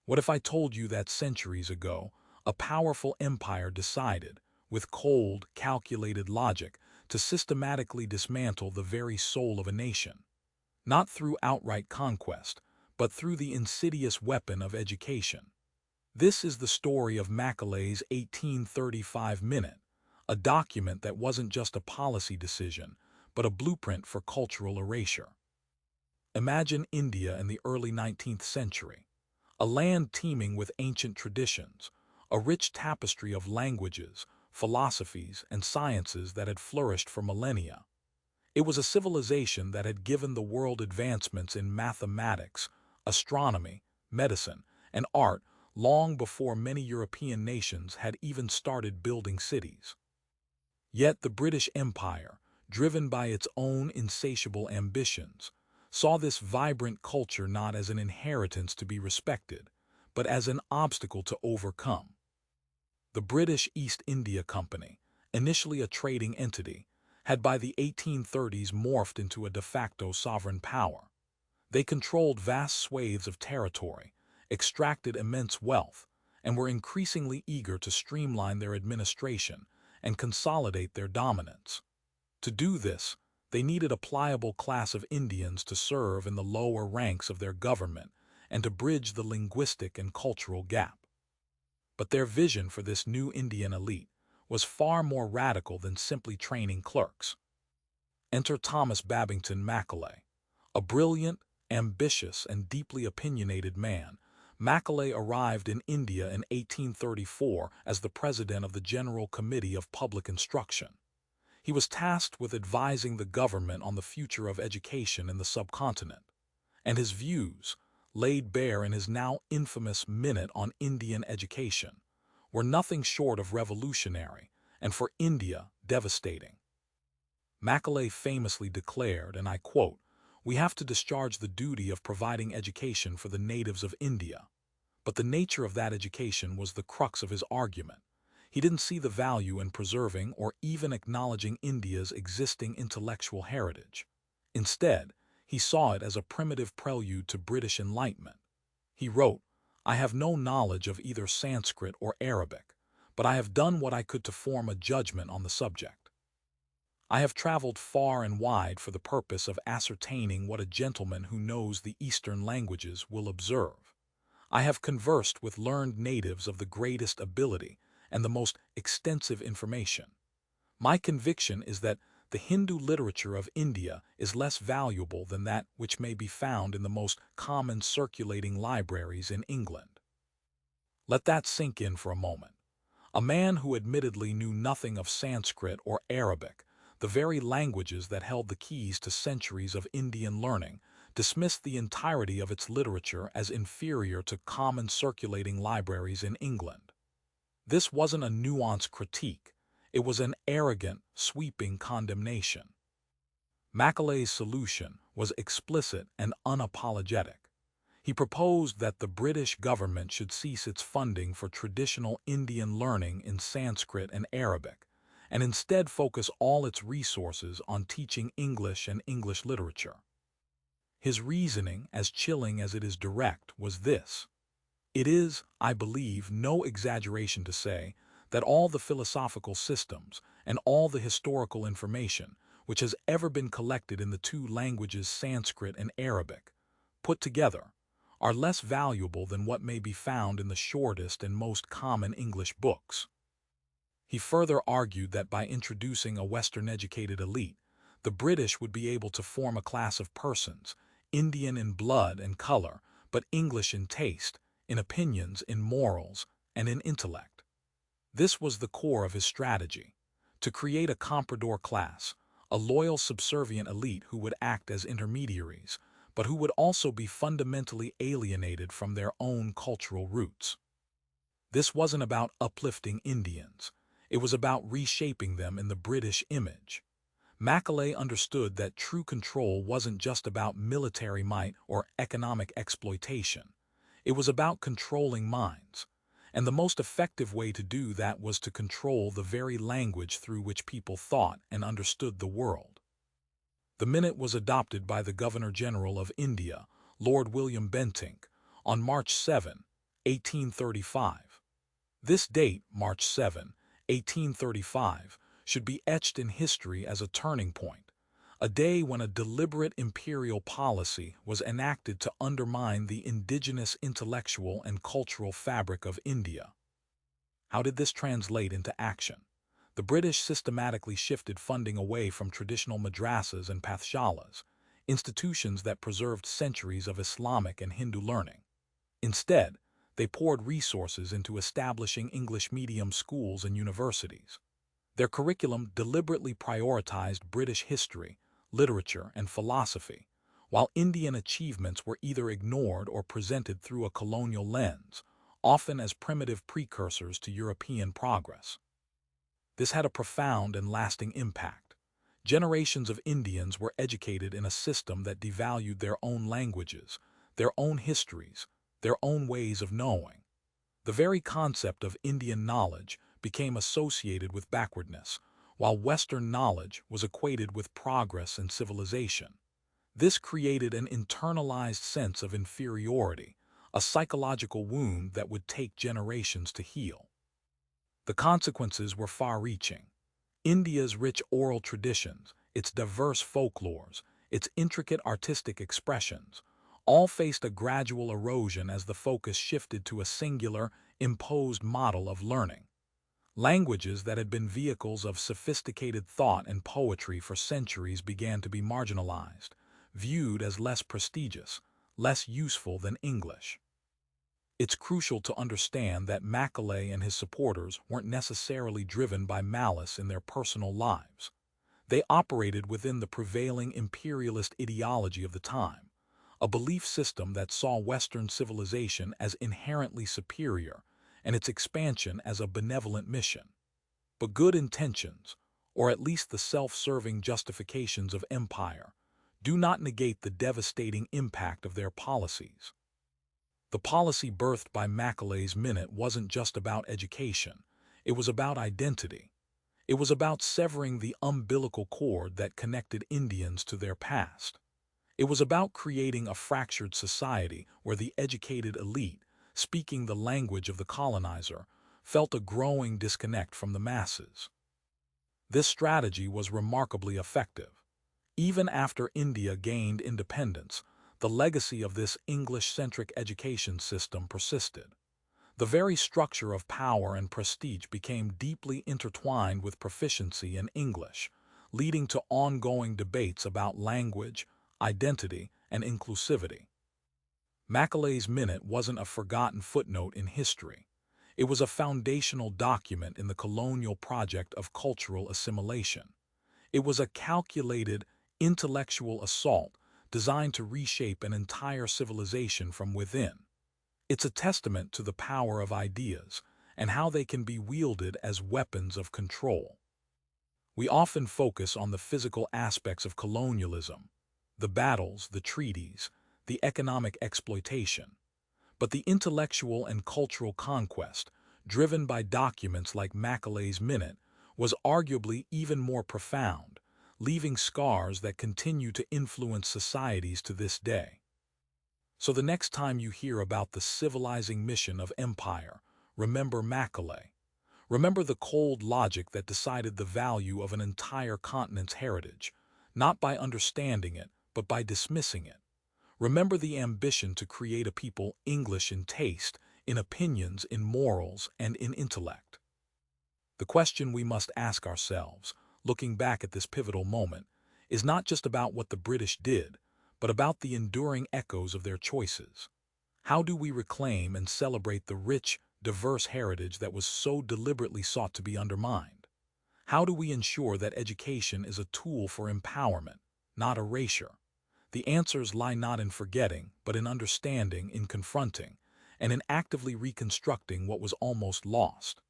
What if I told you that centuries ago, a powerful empire decided, with cold, calculated logic, to systematically dismantle the very soul of a nation? Not through outright conquest, but through the insidious weapon of education. This is the story of Macaulay's 1835 Minute, a document that wasn't just a policy decision, but a blueprint for cultural erasure. Imagine India in the early 19th century, a land teeming with ancient traditions, a rich tapestry of languages, philosophies, and sciences that had flourished for millennia. It was a civilization that had given the world advancements in mathematics, astronomy, medicine, and art long before many European nations had even started building cities. Yet the British Empire, driven by its own insatiable ambitions, saw this vibrant culture not as an inheritance to be respected, but as an obstacle to overcome. The British East India Company, initially a trading entity, had by the 1830s morphed into a de facto sovereign power. They controlled vast swathes of territory, extracted immense wealth, and were increasingly eager to streamline their administration and consolidate their dominance. To do this, they needed a pliable class of Indians to serve in the lower ranks of their government and to bridge the linguistic and cultural gap. But their vision for this new Indian elite was far more radical than simply training clerks. Enter Thomas Babington Macaulay. A brilliant, ambitious, and deeply opinionated man, Macaulay arrived in India in 1834 as the president of the General Committee of Public Instruction. He was tasked with advising the government on the future of education in the subcontinent, and his views, laid bare in his now infamous Minute on Indian Education, were nothing short of revolutionary, and for India, devastating. Macaulay famously declared, and I quote, "We have to discharge the duty of providing education for the natives of India." But the nature of that education was the crux of his argument. He didn't see the value in preserving or even acknowledging India's existing intellectual heritage. Instead, he saw it as a primitive prelude to British enlightenment. He wrote, "I have no knowledge of either Sanskrit or Arabic, but I have done what I could to form a judgment on the subject. I have traveled far and wide for the purpose of ascertaining what a gentleman who knows the Eastern languages will observe. I have conversed with learned natives of the greatest ability and the most extensive information. My conviction is that the Hindu literature of India is less valuable than that which may be found in the most common circulating libraries in England." Let that sink in for a moment. A man who admittedly knew nothing of Sanskrit or Arabic, the very languages that held the keys to centuries of Indian learning, dismissed the entirety of its literature as inferior to common circulating libraries in England. This wasn't a nuanced critique. It was an arrogant, sweeping condemnation. Macaulay's solution was explicit and unapologetic. He proposed that the British government should cease its funding for traditional Indian learning in Sanskrit and Arabic, and instead focus all its resources on teaching English and English literature. His reasoning, as chilling as it is direct, was this. It is, I believe, no exaggeration to say that all the philosophical systems and all the historical information which has ever been collected in the two languages Sanskrit and Arabic, put together, are less valuable than what may be found in the shortest and most common English books. He further argued that by introducing a Western-educated elite, the British would be able to form a class of persons, Indian in blood and color, but English in taste, in opinions, in morals, and in intellect. This was the core of his strategy, to create a comprador class, a loyal subservient elite who would act as intermediaries, but who would also be fundamentally alienated from their own cultural roots. This wasn't about uplifting Indians. It was about reshaping them in the British image. Macaulay understood that true control wasn't just about military might or economic exploitation. It was about controlling minds, and the most effective way to do that was to control the very language through which people thought and understood the world. The Minute was adopted by the Governor-General of India, Lord William Bentinck, on March 7, 1835. This date, March 7, 1835, should be etched in history as a turning point, a day when a deliberate imperial policy was enacted to undermine the indigenous intellectual and cultural fabric of India. How did this translate into action? The British systematically shifted funding away from traditional madrasas and pathshalas, institutions that preserved centuries of Islamic and Hindu learning. Instead, they poured resources into establishing English medium schools and universities. Their curriculum deliberately prioritized British history, literature, and philosophy, while Indian achievements were either ignored or presented through a colonial lens, often as primitive precursors to European progress. This had a profound and lasting impact. Generations of Indians were educated in a system that devalued their own languages, their own histories, their own ways of knowing. The very concept of Indian knowledge became associated with backwardness, while Western knowledge was equated with progress and civilization. This created an internalized sense of inferiority, a psychological wound that would take generations to heal. The consequences were far-reaching. India's rich oral traditions, its diverse folklores, its intricate artistic expressions, all faced a gradual erosion as the focus shifted to a singular, imposed model of learning. Languages that had been vehicles of sophisticated thought and poetry for centuries began to be marginalized, viewed as less prestigious, less useful than English. It's crucial to understand that Macaulay and his supporters weren't necessarily driven by malice in their personal lives. They operated within the prevailing imperialist ideology of the time, a belief system that saw Western civilization as inherently superior and its expansion as a benevolent mission. But good intentions, or at least the self-serving justifications of empire, do not negate the devastating impact of their policies. The policy birthed by Macaulay's Minute wasn't just about education, it was about identity. It was about severing the umbilical cord that connected Indians to their past. It was about creating a fractured society where the educated elite, speaking the language of the colonizer, felt a growing disconnect from the masses. This strategy was remarkably effective. Even after India gained independence, the legacy of this English-centric education system persisted. The very structure of power and prestige became deeply intertwined with proficiency in English, leading to ongoing debates about language, identity, and inclusivity. Macaulay's Minute wasn't a forgotten footnote in history. It was a foundational document in the colonial project of cultural assimilation. It was a calculated, intellectual assault designed to reshape an entire civilization from within. It's a testament to the power of ideas and how they can be wielded as weapons of control. We often focus on the physical aspects of colonialism, the battles, the treaties, the economic exploitation. But the intellectual and cultural conquest, driven by documents like Macaulay's Minute, was arguably even more profound, leaving scars that continue to influence societies to this day. So the next time you hear about the civilizing mission of empire, remember Macaulay. Remember the cold logic that decided the value of an entire continent's heritage, not by understanding it, but by dismissing it. Remember the ambition to create a people English in taste, in opinions, in morals, and in intellect. The question we must ask ourselves, looking back at this pivotal moment, is not just about what the British did, but about the enduring echoes of their choices. How do we reclaim and celebrate the rich, diverse heritage that was so deliberately sought to be undermined? How do we ensure that education is a tool for empowerment, not erasure? The answers lie not in forgetting, but in understanding, in confronting, and in actively reconstructing what was almost lost.